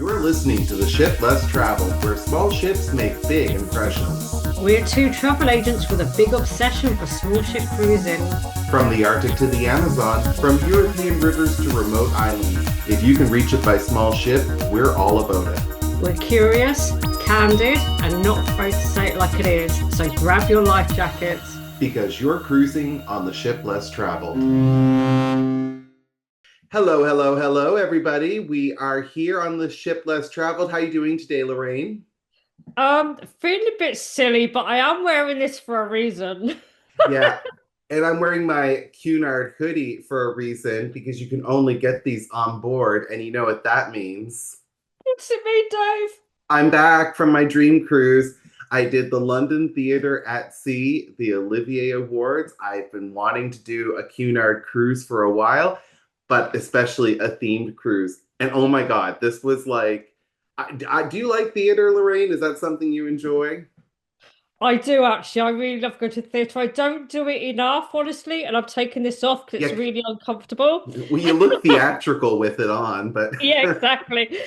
You're listening to The Ship Less Traveled, where small ships make big impressions. We're two travel agents with a big obsession for small ship cruising. From the Arctic to the Amazon, from European rivers to remote islands, if you can reach it by small ship, we're all about it. We're curious, candid, and not afraid to say it like it is. So grab your life jackets. Because you're cruising on The Ship Less Traveled. Hello, hello, hello, everybody. We are here on The Ship Less Traveled. How are you doing today, Lorraine? Feeling a bit silly, but I am wearing this for a reason. Yeah, and I'm wearing my Cunard hoodie for a reason because you can only get these on board, and you know what that means. What's it mean, Dave? I'm back from my dream cruise. I did the London Theatre at Sea, the Olivier Awards. I've been wanting to do a Cunard cruise for a while, but especially a themed cruise. And oh my God, this was like, do you like theater, Lorraine? Is that something you enjoy? I do actually. I really love going to the theatre. I don't do it enough, honestly, and I'm taking this off because Yeah, it's really uncomfortable. well, you look theatrical with it on, but Yeah, exactly.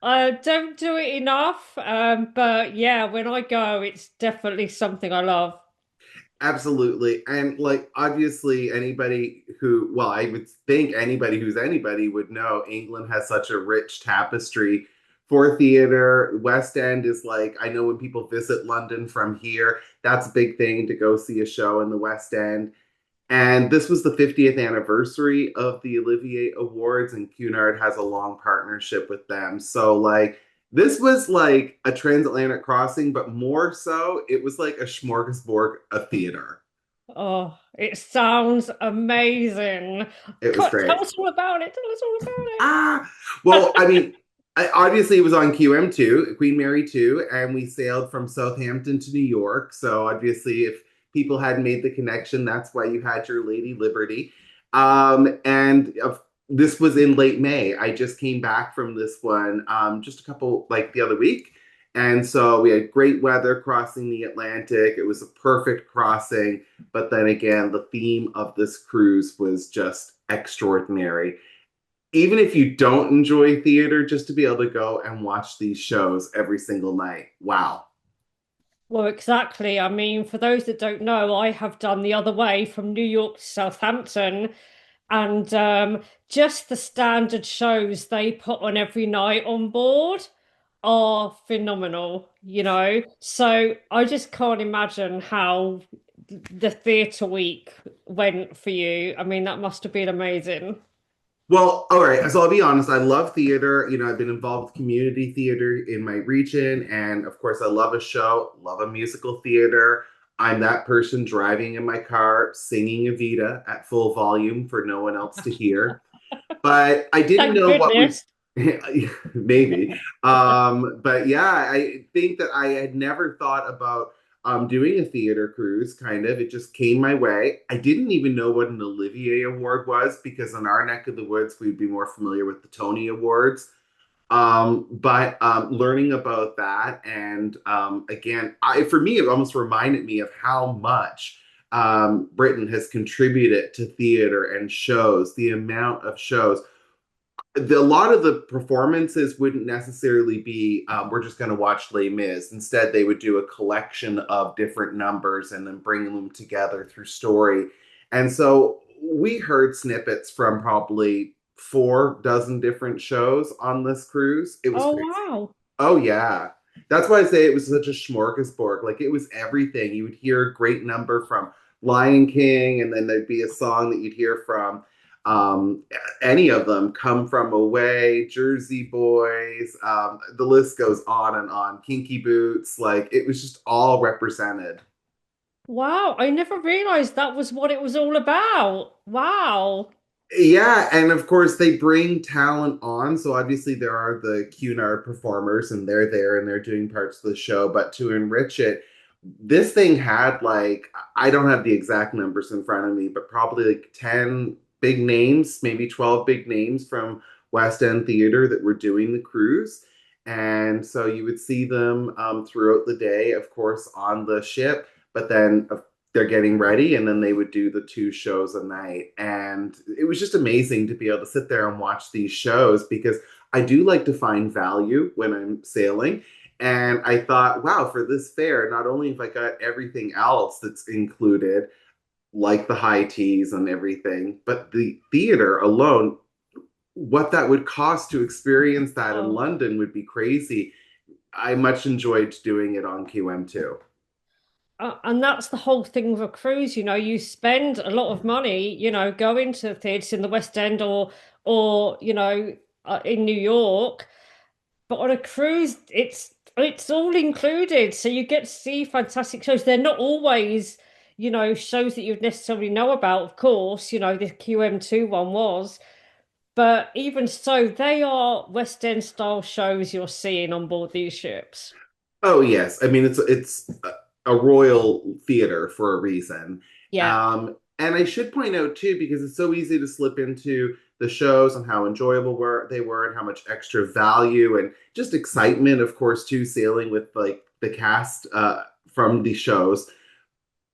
I don't do it enough, but yeah, when I go, it's definitely something I love. absolutely. And like obviously anybody who, well, I would think anybody who's anybody would know England has such a rich tapestry for theater. West End is like, I know when people visit London from here, that's a big thing to go see a show in the West End. And this was the 50th anniversary of the Olivier Awards, and Cunard has a long partnership with them. So, like, this was like a transatlantic crossing, but more so, it was like a smorgasbord of theater. Oh, it sounds amazing. It was Tell great. us all about it. Tell us all Ah, well, I mean, obviously it was on QM2, Queen Mary 2, and we sailed from Southampton to New York. So obviously, if people hadn't made the connection, that's why you had your Lady Liberty. And this was in late May. I just came back from this one just a couple, like the other week. And so we had great weather crossing the Atlantic. It was a perfect crossing. But then again, the theme of this cruise was just extraordinary, even if you don't enjoy theater, just to be able to go and watch these shows every single night. Wow. Well, exactly. I mean, for those that don't know, I have done the other way from New York to Southampton, and just the standard shows they put on every night on board are phenomenal, you know. So I just can't imagine how the theatre week went for you. I mean, that must have been amazing. Well, all right. So I'll be honest. I love theater. You know, I've been involved with community theater in my region. And of course, I love a show, love a musical theater. I'm that person driving in my car, singing Evita at full volume for no one else to hear. But I didn't Thank know what was goodness. maybe. But yeah, I think that I had never thought about doing a theater cruise, kind of. It just came my way. I didn't even know what an Olivier Award was because in our neck of the woods, we'd be more familiar with the Tony Awards. But learning about that, and again, for me, it almost reminded me of how much Britain has contributed to theater and shows, the amount of shows. A lot of the performances wouldn't necessarily be we're just going to watch Les Mis. Instead, they would do a collection of different numbers and then bring them together through story. And so we heard snippets from probably 4 dozen different shows on this cruise. It was Oh, crazy. wow. Oh yeah. That's why I say it was such a smorgasbord. Like it was everything. You would hear a great number from Lion King, and then there'd be a song that you'd hear from um, any of them, Come From Away, Jersey Boys, the list goes on and on. Kinky Boots, like it was just all represented. Wow, I never realized that was what it was all about. Wow. Yeah, and of course they bring talent on. So obviously there are the Cunard performers, and they're there and they're doing parts of the show. But to enrich it, this thing had like, I don't have the exact numbers in front of me, but probably like 10 big names, maybe 12 big names from West End theater that were doing the cruise. And so you would see them throughout the day, of course, on the ship, but then they're getting ready, and then they would do the 2 shows a night. And it was just amazing to be able to sit there and watch these shows because I do like to find value when I'm sailing. And I thought, wow, for this fare, not only have I got everything else that's included, like the high teas and everything, but the theater alone, what that would cost to experience that in Oh. London would be crazy. I much enjoyed doing it on QM2. And that's the whole thing of a cruise, you spend a lot of money, going to theatres in the West End or in New York. But on a cruise, it's all included. So you get to see fantastic shows. They're not always, shows that you'd necessarily know about, of course, the QM2 one was. But even so, they are West End style shows you're seeing on board these ships. Oh yes, I mean it's a royal theater for a reason. Yeah. And I should point out too, because it's so easy to slip into the shows and how enjoyable they were and how much extra value and just excitement, of course, too, sailing with like the cast from the shows.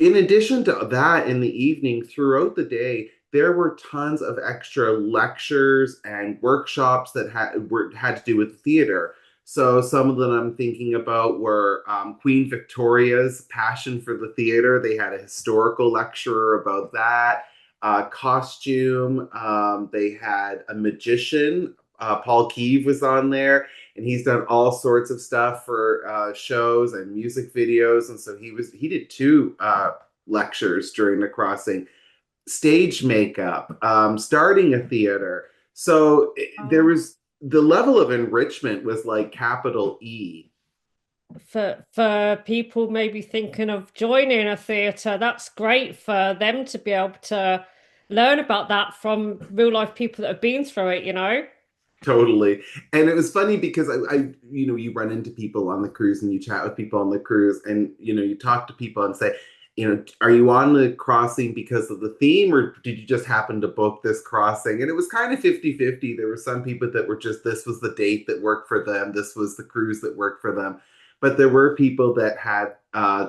In addition to that, in the evening, throughout the day, there were tons of extra lectures and workshops that had to do with theater. So some of them I'm thinking about were Queen Victoria's passion for the theater. They had a historical lecturer about that. Costume. They had a magician. Paul Keeve was on there, and he's done all sorts of stuff for shows and music videos. And so he did two lectures during the crossing, stage makeup, starting a theater. So there Oh. was the level of enrichment was like capital E. For people maybe thinking of joining a theatre, that's great for them to be able to learn about that from real life people that have been through it. Totally. And it was funny because you run into people on the cruise and you chat with people on the cruise and, you talk to people and say, are you on the crossing because of the theme or did you just happen to book this crossing? And it was kind of 50-50. There were some people that were just, this was the date that worked for them. This was the cruise that worked for them. But there were people that had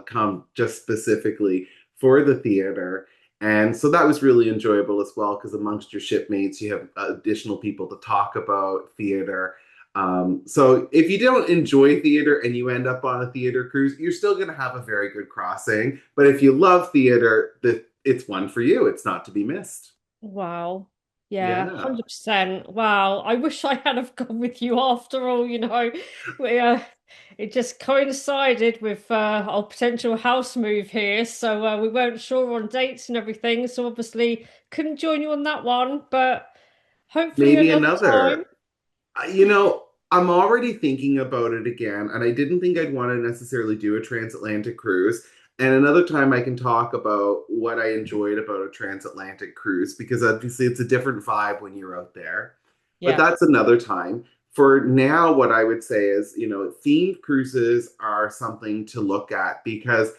come just specifically for the theater. And so that was really enjoyable as well, because amongst your shipmates, you have additional people to talk about theater. So if you don't enjoy theater and you end up on a theater cruise, you're still going to have a very good crossing. But if you love theater, it's one for you. It's not to be missed. Wow. Yeah, Yeah. 100%. Wow. I wish I had have gone with you after all. We it just coincided with our potential house move here, so we weren't sure on dates and everything, so obviously couldn't join you on that one, but hopefully Maybe another another. time. You know, I'm already thinking about it again, and I didn't think I'd want to necessarily do a transatlantic cruise. And another time I can talk about what I enjoyed about a transatlantic cruise, because obviously it's a different vibe when you're out there. But Yeah. that's another time. For now, what I would say is, themed cruises are something to look at because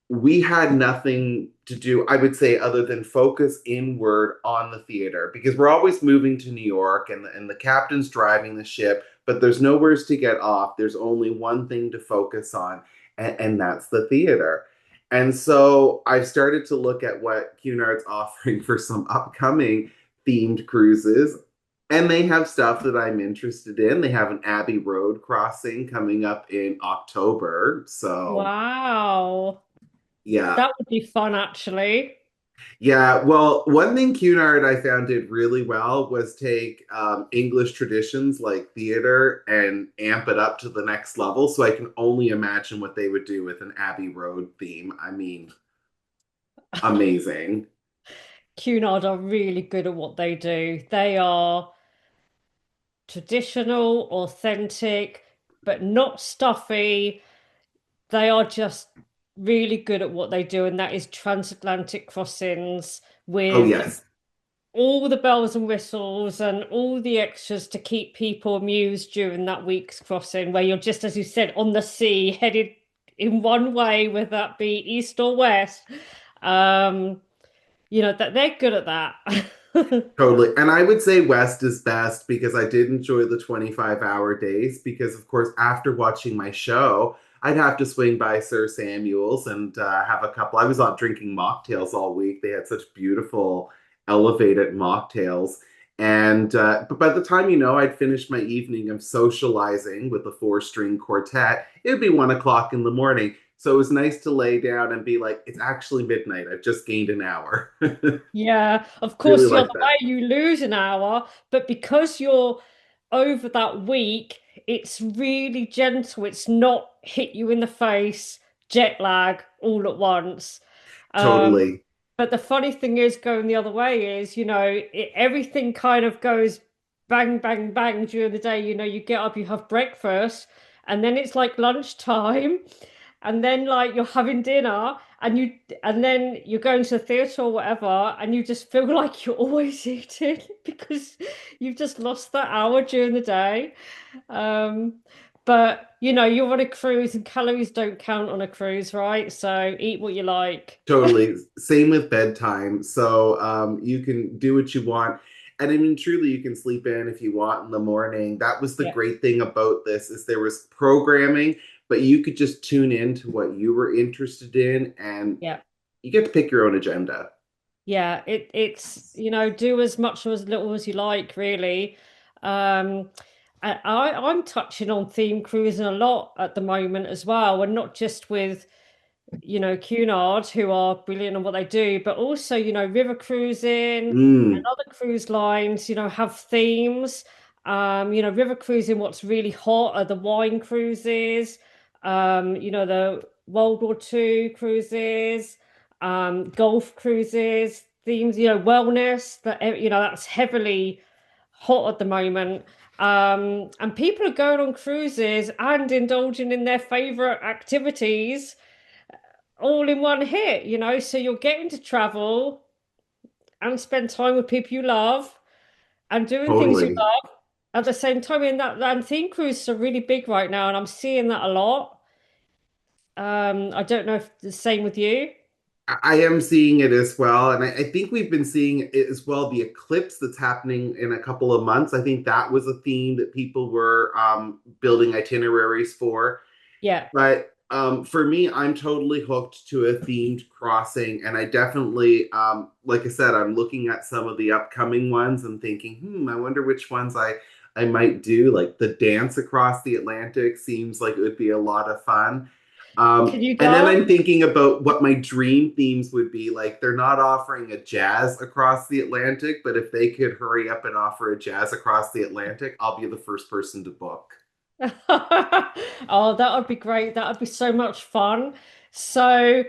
we had nothing to do, I would say, other than focus inward on the theater because we're always moving to New York and the captain's driving the ship, but there's nowhere to get off. There's only one thing to focus on, and that's the theater. And so I've started to look at what Cunard's offering for some upcoming themed cruises. And they have stuff that I'm interested in. They have an Abbey Road crossing coming up in October. So, Wow. yeah. That would be fun actually. Yeah, well, one thing Cunard I found did really well was take English traditions like theater and amp it up to the next level. So I can only imagine what they would do with an Abbey Road theme. I mean, amazing. Cunard are really good at what they do. They are traditional, authentic, but not stuffy. They are just really good at what they do, and that is transatlantic crossings Oh, with yes, all the bells and whistles and all the extras to keep people amused during that week's crossing, where you're just, as you said, on the sea, headed in one way, whether that be east or west. Um, that they're good at that. totally. And I would say West is best because I did enjoy the 25-hour days. Because, of course, after watching my show, I'd have to swing by Sir Samuel's and have a couple. I was out drinking mocktails all week. They had such beautiful, elevated mocktails. And but by the time I'd finished my evening of socializing with a four-string quartet, it'd be 1 o'clock in the morning. So it was nice to lay down and be like, it's actually midnight. I've just gained an hour. Yeah, of Really course, the other like way that. you lose an hour, but because you're over that week, it's really gentle. It's not hit you in the face, jet lag all at once. Um, Totally. but the funny thing is, going the other way is, everything kind of goes bang, bang, bang during the day. You get up, you have breakfast, and then it's like lunchtime, and then like you're having dinner, and then you're going to the theatre or whatever, and you just feel like you're always eating because you've just lost that hour during the day. Um, but you're on a cruise and calories don't count on a cruise, right? So eat what you like. Totally. Same with bedtime. So you can do what you want. And I mean, truly, you can sleep in if you want in the morning. That was the Yeah, great thing about this is there was programming, but you could just tune in to what you were interested in, and yeah. you get to pick your own agenda. Yeah, it's do as much or as little as you like, really. Um, I'm touching on theme cruising a lot at the moment as well, and not just with Cunard, who are brilliant on what they do, but also river cruising and Mm, other cruise lines, have themes. River cruising, what's really hot are the wine cruises, the World War II cruises, golf cruises, themes, wellness, that's heavily hot at the moment. And people are going on cruises and indulging in their favorite activities all in one hit, so you're getting to travel and spend time with people you love and doing things you totally. love at the same time. In that, and theme cruises are really big right now, and I'm seeing that a lot. I don't know if the same with you. I am seeing it as well. And I think we've been seeing it as well. The eclipse that's happening in a couple of months. I think that was a theme that people were building itineraries for. Yeah, But for me, I'm totally hooked to a themed crossing. And I definitely, like I said, I'm looking at some of the upcoming ones and thinking, I wonder which ones I might do. Like the dance across the Atlantic seems like it would be a lot of fun. can you And then I'm dance? thinking about what my dream themes would be. Like they're not offering a jazz across the Atlantic, but if they could hurry up and offer a jazz across the Atlantic, I'll be the first person to book. Oh, that would be great. That would be so much fun. So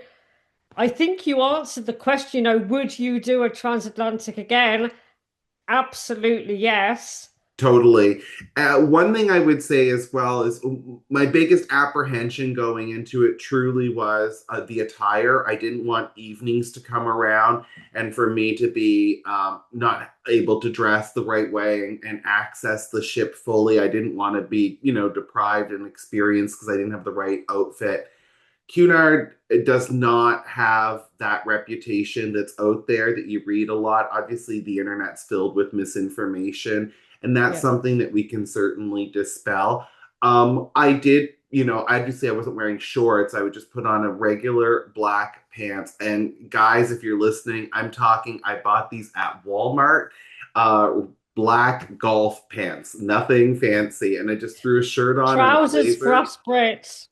I think you answered the question, would you do a transatlantic again? Absolutely, yes. Totally. One thing I would say as well is my biggest apprehension going into it truly was the attire. I didn't want evenings to come around and for me to be not able to dress the right way and access the ship fully. I didn't want to be, deprived and experienced because I didn't have the right outfit. Cunard does not have that reputation that's out there that you read a lot. Obviously, the internet's filled with misinformation, and that's Yeah. something that we can certainly dispel. I did, obviously, I wasn't wearing shorts. I would just put on a regular black pants. And guys, if you're listening, I'm talking, I bought these at Walmart. Uh, Black golf pants, nothing fancy. And I just threw a shirt on and a Trousers for blazer. us Brits.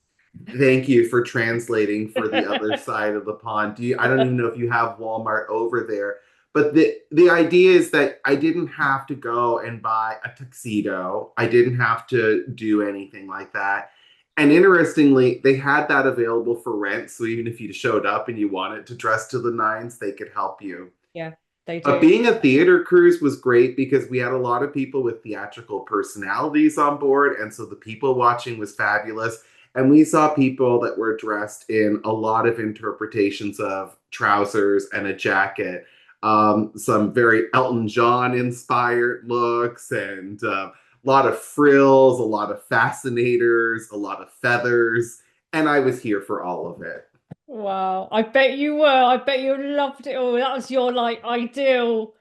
Thank you for translating for the other side of the pond. I don't even know if you have Walmart over there, but the idea is that I didn't have to go and buy a tuxedo. I didn't have to do anything like that. And interestingly, they had that available for rent. So even if you showed up and you wanted to dress to the nines, they could help you. Yeah, they do. Being a theater cruise was great because we had a lot of people with theatrical personalities on board, and so the people watching was fabulous. And we saw people that were dressed in a lot of interpretations of trousers and a jacket, some very Elton John inspired looks, and a lot of frills, a lot of fascinators, a lot of feathers. And I was here for all of it. Wow. I bet you were. I bet you loved it all. That was your like ideal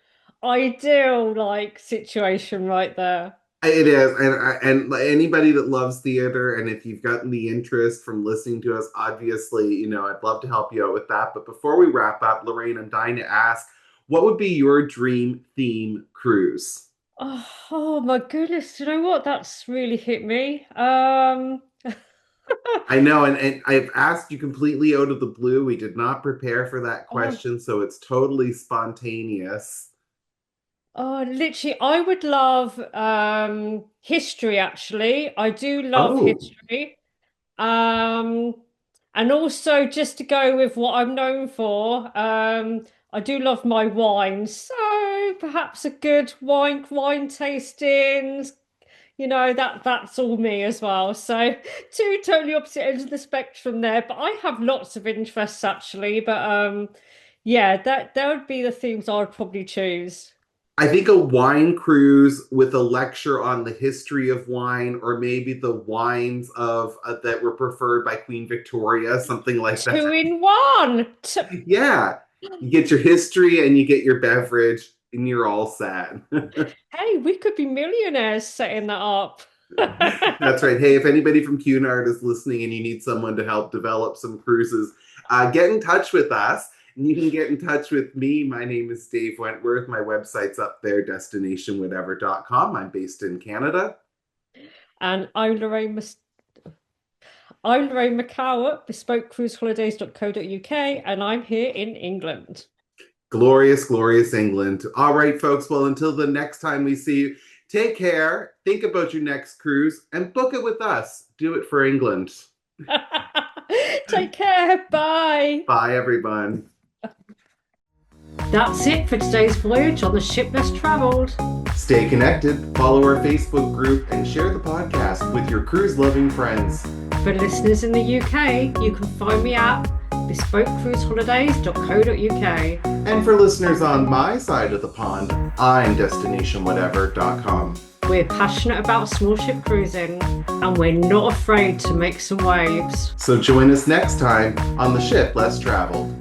like situation right there. It is, and anybody that loves theater, and if you've gotten the interest from listening to us, obviously, I'd love to help you out with that. But before we wrap up, Lorraine, I'm dying to ask, what would be your dream theme cruise? Oh my goodness, you know what? That's really hit me. I know, and I've asked you completely out of the blue. We did not prepare for that Oh, question, so it's totally spontaneous. literally, I would love history actually. I do love Oh, history. Um, and also just to go with what I'm known for, I do love my wine. So perhaps a good wine tasting, that's all me as well. So two totally opposite ends of the spectrum there. But I have lots of interests actually. But yeah, that would be the themes I would probably choose. I think a wine cruise with a lecture on the history of wine, or maybe the wines of that were preferred by Queen Victoria, something like that. Two in one. Yeah, you get your history and you get your beverage, and you're all set. Hey, we could be millionaires setting that up. That's right. Hey, if anybody from Cunard is listening and you need someone to help develop some cruises, get in touch with us. And you can get in touch with me. My name is Dave Wentworth. My website's up there, destinationwhatever.com. I'm based in Canada. And I'm Lorraine McCower, bespokecruiseholidays.co.uk, and I'm here in England. Glorious, glorious England. All right, folks. Well, until the next time we see you, take care. Think about your next cruise and book it with us. Do it for England. Take care. Bye. Bye, everyone. That's it for today's voyage on the ship less traveled. Stay connected, follow our Facebook group, and share the podcast with your cruise-loving friends. For listeners in the UK, you can find me at bespokecruiseholidays.co.uk. And for listeners on my side of the pond, I'm destinationwhatever.com. We're passionate about small ship cruising, and we're not afraid to make some waves. So join us next time on the ship less traveled.